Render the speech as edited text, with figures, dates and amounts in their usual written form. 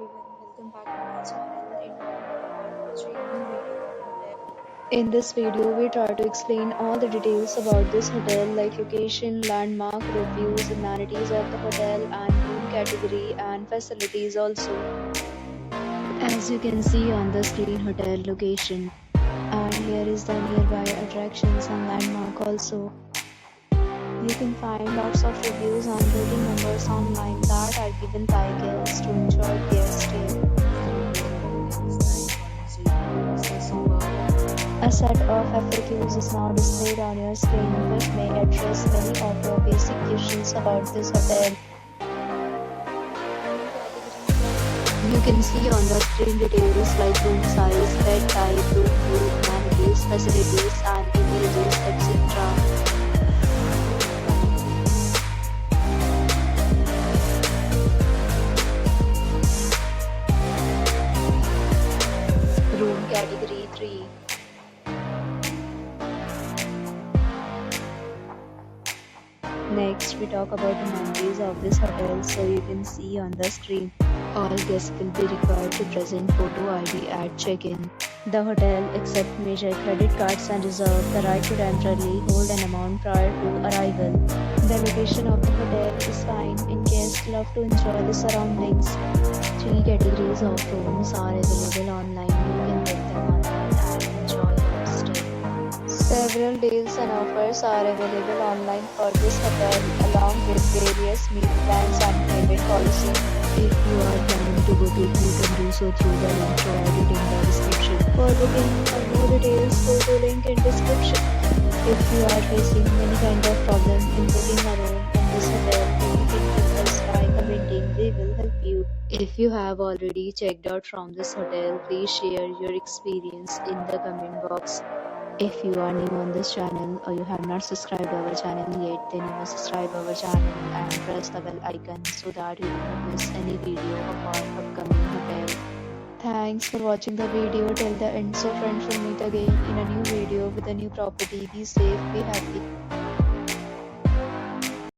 everyone, welcome back to my channel. In today we are watching new video of hotel. In this video, we try to explain all the details about this hotel like location, landmark, reviews, amenities of the hotel and room category and facilities also. As you can see on the screen, hotel location, and here is the nearby attractions and landmark also. You can find lots of reviews and rating numbers online that are given by guests to enjoy their stay. A set of FAQs is now displayed on your screen which may address many of your basic questions about this hotel. You can see on the screen details like room size, bed type, room view, amenities, facilities and images, etc. Room category 3. Next, we talk about the amenities of this hotel. So you can see on the screen, all guests will be required to present photo ID at check-in. The hotel accepts major credit cards and reserves the right to temporarily hold an amount prior to arrival. The location of the hotel is fine and guests love to enjoy the surroundings. 3 categories of rooms are available online. You can book them online and enjoy your stay. Several deals and offers are available online for this hotel along with various meal plans and payment policy. If you are planning to book it, you can do so through the link provided in the description. For booking or more details, go to link in description. If you are facing any kind of problem in booking a room in this hotel, then you can help us by commenting. We will help you. If you have already checked out from this hotel, please share your experience in the comment box. If you are new on this channel or you have not subscribed our channel yet, then you must subscribe our channel and press the bell icon so that you will not miss any video of our upcoming hotel. Thanks for watching the video till the end. So friends, will meet again in a new video with a new property. Be safe, be happy.